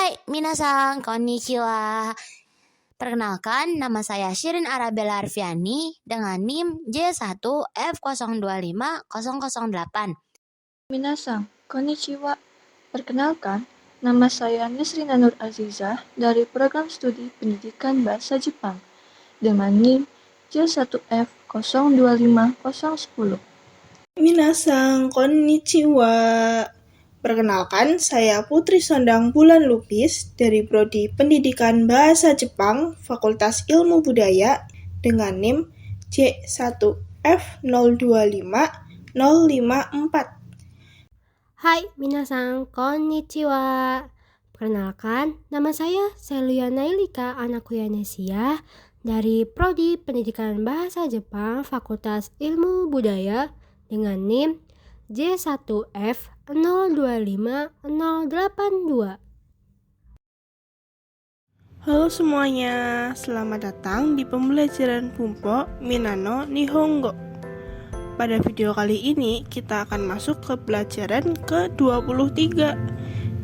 Hai, minasan, konnichiwa. Perkenalkan, nama saya Shirin Arabella Arfiani dengan NIM J1F025008. Minasan, konnichiwa. Perkenalkan, nama saya Nisrina Nur Azizah dari Program Studi Pendidikan Bahasa Jepang dengan NIM J1F025010. Minasan, konnichiwa. Perkenalkan, saya Putri Sondang Bulan Lupis dari Prodi Pendidikan Bahasa Jepang, Fakultas Ilmu Budaya dengan NIM J1F025054. Hai, minasan, konnichiwa. Perkenalkan, nama saya Seluya Nailika Anakuyanesia dari Prodi Pendidikan Bahasa Jepang, Fakultas Ilmu Budaya dengan NIM J1F025082. Halo semuanya, selamat datang di pembelajaran Bumpo Minano Nihongo. Pada video kali ini, kita akan masuk ke pelajaran ke-23.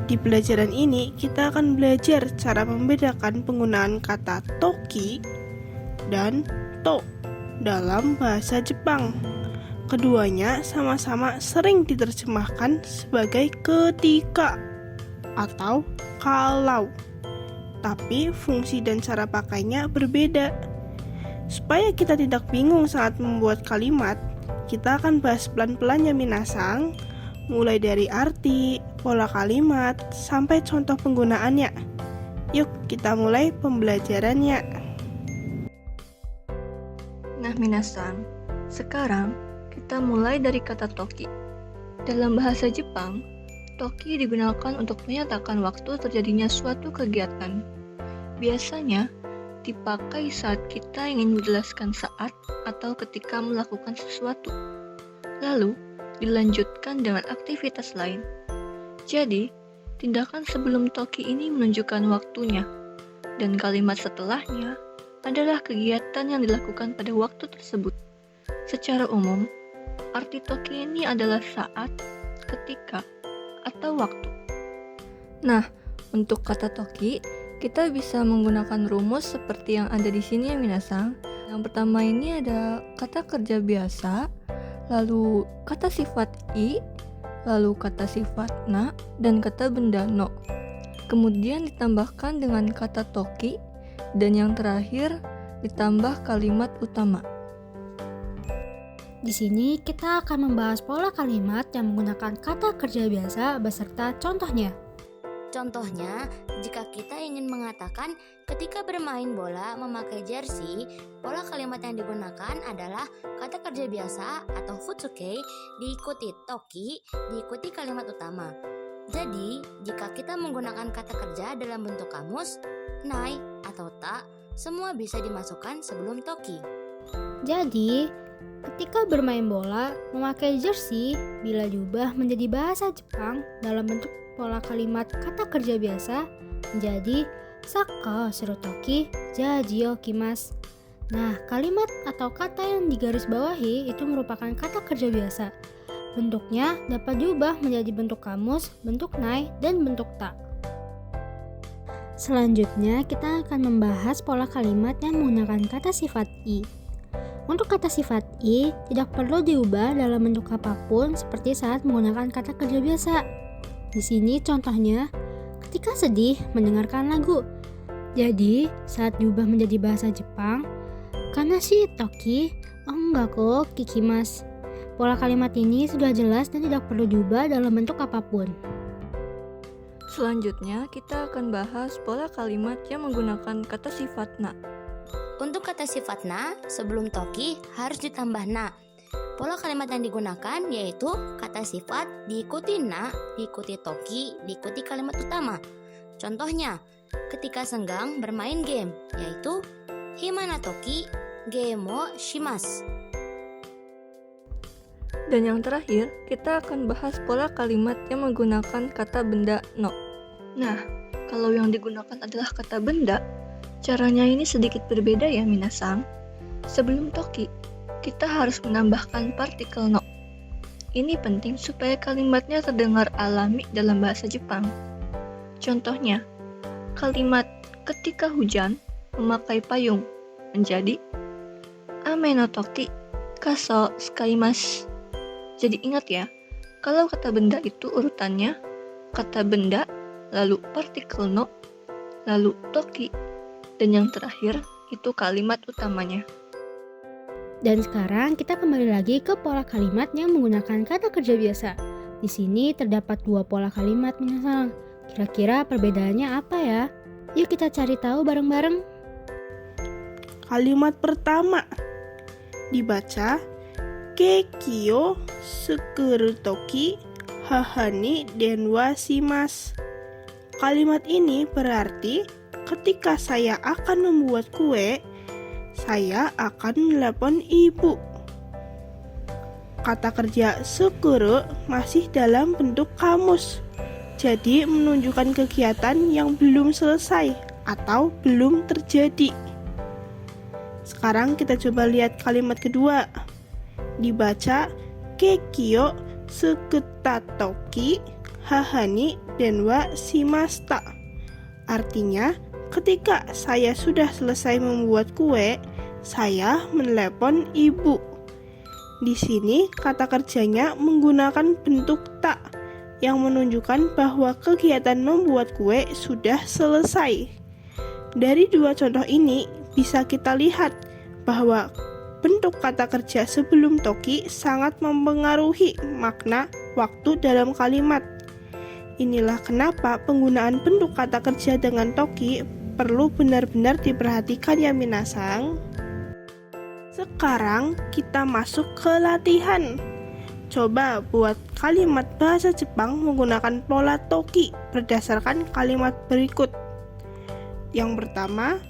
Di pelajaran ini, kita akan belajar cara membedakan penggunaan kata toki dan to dalam bahasa Jepang. Keduanya sama-sama sering diterjemahkan sebagai ketika atau kalau, tapi fungsi dan cara pakainya berbeda. Supaya kita tidak bingung saat membuat kalimat, kita akan bahas pelan-pelan ya minasang, mulai dari arti, pola kalimat, sampai contoh penggunaannya. Yuk kita mulai pembelajarannya. Nah, minasan, sekarang kita mulai dari kata toki. Dalam bahasa Jepang, toki digunakan untuk menyatakan waktu terjadinya suatu kegiatan. Biasanya dipakai saat kita ingin menjelaskan saat atau ketika melakukan sesuatu, lalu dilanjutkan dengan aktivitas lain. Jadi, tindakan sebelum toki ini menunjukkan waktunya, dan kalimat setelahnya adalah kegiatan yang dilakukan pada waktu tersebut. Secara umum, arti toki ini adalah saat, ketika, atau waktu. Nah, untuk kata toki, kita bisa menggunakan rumus seperti yang ada di sini ya minasang. Yang pertama ini ada kata kerja biasa, lalu kata sifat i, lalu kata sifat na, dan kata benda no. Kemudian ditambahkan dengan kata toki, dan yang terakhir ditambah kalimat utama. Di sini kita akan membahas pola kalimat yang menggunakan kata kerja biasa beserta contohnya. Contohnya, jika kita ingin mengatakan ketika bermain bola memakai jersey, pola kalimat yang digunakan adalah kata kerja biasa atau futsuke diikuti toki, diikuti kalimat utama. Jadi, jika kita menggunakan kata kerja dalam bentuk kamus, nai atau ta, semua bisa dimasukkan sebelum toki. Jadi, ketika bermain bola memakai jersey bila diubah menjadi bahasa Jepang dalam bentuk pola kalimat kata kerja biasa menjadi saka surutoki jajio kimas. Nah, kalimat atau kata yang digaris bawahi itu merupakan kata kerja biasa. Bentuknya dapat diubah menjadi bentuk kamus, bentuk nai, dan bentuk ta. Selanjutnya, kita akan membahas pola kalimat yang menggunakan kata sifat i. Untuk kata sifat i tidak perlu diubah dalam bentuk apapun seperti saat menggunakan kata kerja biasa. Di sini contohnya, ketika sedih mendengarkan lagu. Jadi, saat diubah menjadi bahasa Jepang, kanashi toki ongaku kikimasu. Pola kalimat ini sudah jelas dan tidak perlu diubah dalam bentuk apapun. Selanjutnya, kita akan bahas pola kalimat yang menggunakan kata sifat na. Untuk kata sifat na, sebelum toki harus ditambah na. Pola kalimat yang digunakan yaitu kata sifat diikuti na, diikuti toki, diikuti kalimat utama. Contohnya, ketika senggang bermain game, yaitu himana toki game wo shimasu. Dan yang terakhir, kita akan bahas pola kalimat yang menggunakan kata benda no. Nah, kalau yang digunakan adalah kata benda, caranya ini sedikit berbeda ya minasang. Sebelum toki, kita harus menambahkan partikel no. Ini penting supaya kalimatnya terdengar alami dalam bahasa Jepang. Contohnya, kalimat ketika hujan memakai payung menjadi ame no toki kaso sukaimasu. Jadi ingat ya, kalau kata benda itu urutannya kata benda, lalu partikel no, lalu toki, dan yang terakhir itu kalimat utamanya. Dan sekarang kita kembali lagi ke pola kalimat yang menggunakan kata kerja biasa. Di sini terdapat 2 pola kalimat minasang. Kira-kira perbedaannya apa ya? Yuk kita cari tahu bareng-bareng. Kalimat pertama dibaca Kekio sukuru toki hahani denwa shimasu. Kalimat ini berarti ketika saya akan membuat kue, saya akan menelepon ibu. Kata kerja sukuru masih dalam bentuk kamus, jadi menunjukkan kegiatan yang belum selesai atau belum terjadi. Sekarang kita coba lihat kalimat kedua. Dibaca Kekio sukutatoki hahani denwa shimashita. Artinya, ketika saya sudah selesai membuat kue, saya menelepon ibu. Di sini kata kerjanya menggunakan bentuk ta yang menunjukkan bahwa kegiatan membuat kue sudah selesai. Dari 2 contoh ini bisa kita lihat bahwa bentuk kata kerja sebelum toki sangat mempengaruhi makna waktu dalam kalimat. Inilah kenapa penggunaan bentuk kata kerja dengan toki perlu benar-benar diperhatikan ya minasang. Sekarang kita masuk ke latihan. Coba buat kalimat bahasa Jepang menggunakan pola toki berdasarkan kalimat berikut. Yang pertama,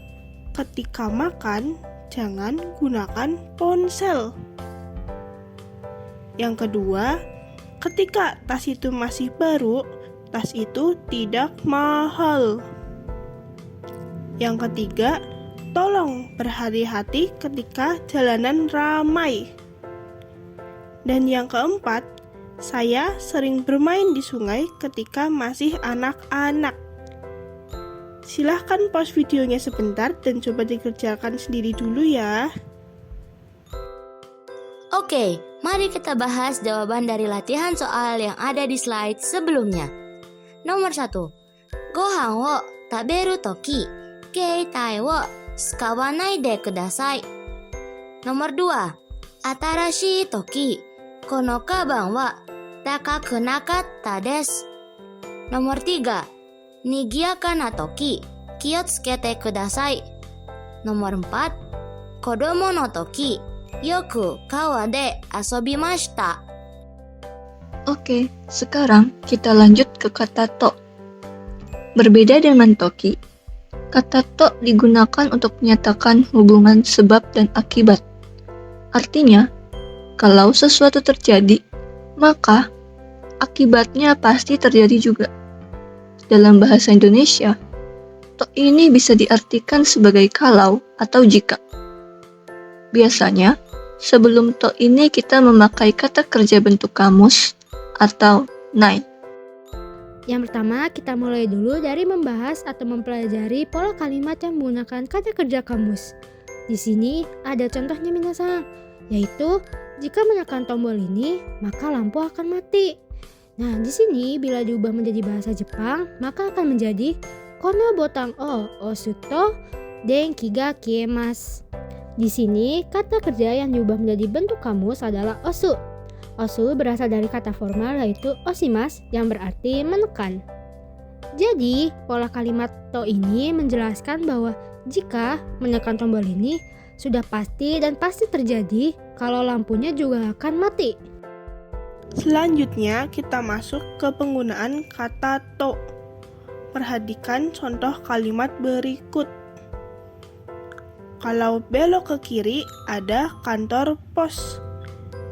ketika makan, jangan gunakan ponsel. Yang kedua, ketika tas itu masih baru, tas itu tidak mahal. Yang ketiga, tolong berhati-hati ketika jalanan ramai. Dan yang keempat, saya sering bermain di sungai ketika masih anak-anak. Silahkan pause videonya sebentar dan coba dikerjakan sendiri dulu ya. Oke, mari kita bahas jawaban dari latihan soal yang ada di slide sebelumnya. Nomor 1. Gohan wo taberu toki, keitai wo tsukawanai de kudasai. Nomor 2. Atarashi toki, kono kaban wa takaku nakatta desu. Nomor 3. Nigiaka na toki, kiotsukete kudasai. Nomor 4. Kodomo no toki, yoku kawa de asobimashita. Oke, sekarang kita lanjut ke kata to. Berbeda dengan toki, kata to digunakan untuk menyatakan hubungan sebab dan akibat. Artinya, kalau sesuatu terjadi, maka akibatnya pasti terjadi juga. Dalam bahasa Indonesia, to ini bisa diartikan sebagai kalau atau jika. Biasanya, sebelum to ini kita memakai kata kerja bentuk kamus atau nai. Yang pertama, kita mulai dulu dari membahas atau mempelajari pola kalimat yang menggunakan kata kerja kamus. Di sini ada contohnya minasang, yaitu jika menekan tombol ini, maka lampu akan mati. Nah, di sini bila diubah menjadi bahasa Jepang, maka akan menjadi kono botang o osuto denki ga kiemasu. Di sini, kata kerja yang diubah menjadi bentuk kamus adalah osu. Osu berasal dari kata formal yaitu oshimasu yang berarti menekan. Jadi, pola kalimat to ini menjelaskan bahwa jika menekan tombol ini sudah pasti dan pasti terjadi kalau lampunya juga akan mati. Selanjutnya kita masuk ke penggunaan kata to. Perhatikan contoh kalimat berikut. Kalau belok ke kiri ada kantor pos.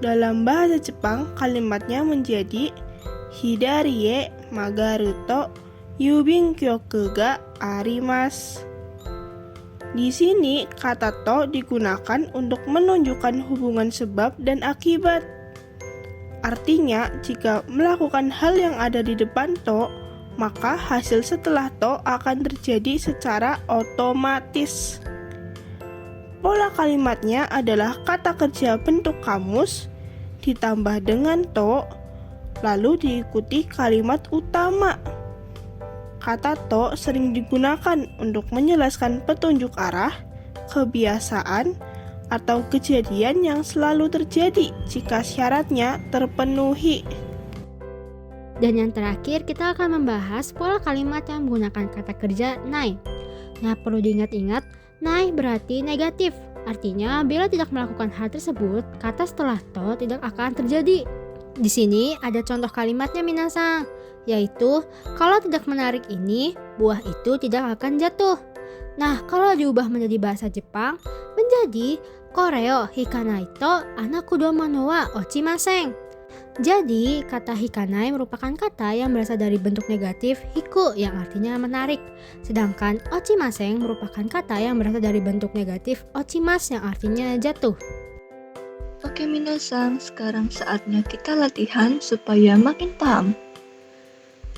Dalam bahasa Jepang kalimatnya menjadi hidarie magaru to yubin kyoku ga arimasu. Di sini kata to digunakan untuk menunjukkan hubungan sebab dan akibat. Artinya, jika melakukan hal yang ada di depan to, maka hasil setelah to akan terjadi secara otomatis. Pola kalimatnya adalah kata kerja bentuk kamus ditambah dengan to, lalu diikuti kalimat utama. Kata to sering digunakan untuk menjelaskan petunjuk arah, kebiasaan, atau kejadian yang selalu terjadi jika syaratnya terpenuhi. Dan yang terakhir, kita akan membahas pola kalimat yang menggunakan kata kerja nai. Nah, perlu diingat-ingat, nai berarti negatif. Artinya, bila tidak melakukan hal tersebut, kata setelah to tidak akan terjadi. Di sini ada contoh kalimatnya minasang, yaitu kalau tidak menarik ini, buah itu tidak akan jatuh. Nah, kalau diubah menjadi bahasa Jepang, menjadi koreo hikanai to anakudomo wa ochimaseng. Jadi, kata hikanai merupakan kata yang berasal dari bentuk negatif hiku yang artinya menarik. Sedangkan ochimaseng merupakan kata yang berasal dari bentuk negatif ochimas yang artinya jatuh. Oke minasang, sekarang saatnya kita latihan supaya makin paham.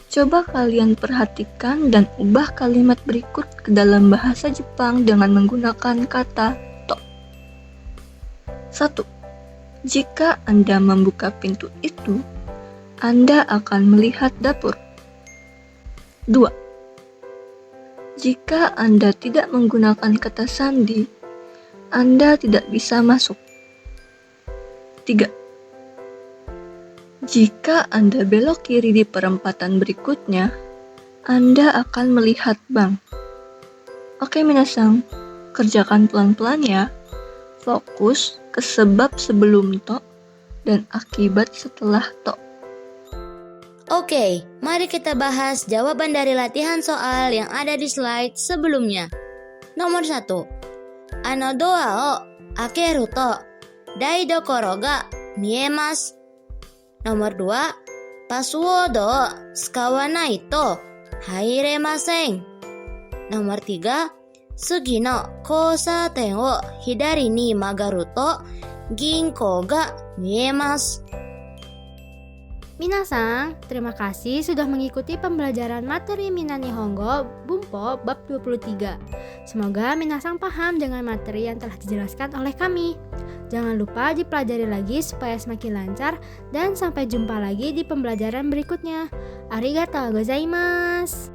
Coba kalian perhatikan dan ubah kalimat berikut ke dalam bahasa Jepang dengan menggunakan kata to. 1. Jika Anda membuka pintu itu, Anda akan melihat dapur. 2. Jika Anda tidak menggunakan kata sandi, Anda tidak bisa masuk. 3. Jika Anda belok kiri di perempatan berikutnya, Anda akan melihat bank. Oke minasang, kerjakan pelan-pelan ya. Fokus ke sebab sebelum to dan akibat setelah to. Oke, mari kita bahas jawaban dari latihan soal yang ada di slide sebelumnya. Nomor 1. Ano doa o akeru to daidokoro ga miemasu. Nomor 2. Password o tsukawanai to hairemasen. Nomor 3. Sugi no kousaten o hidari ni magaru to ginkou ga miemasu. Minasang, terima kasih sudah mengikuti pembelajaran materi Mina Nihongo Bumpo bab 23. Semoga Minasang paham dengan materi yang telah dijelaskan oleh kami. Jangan lupa dipelajari lagi supaya semakin lancar dan sampai jumpa lagi di pembelajaran berikutnya. Arigatou gozaimasu.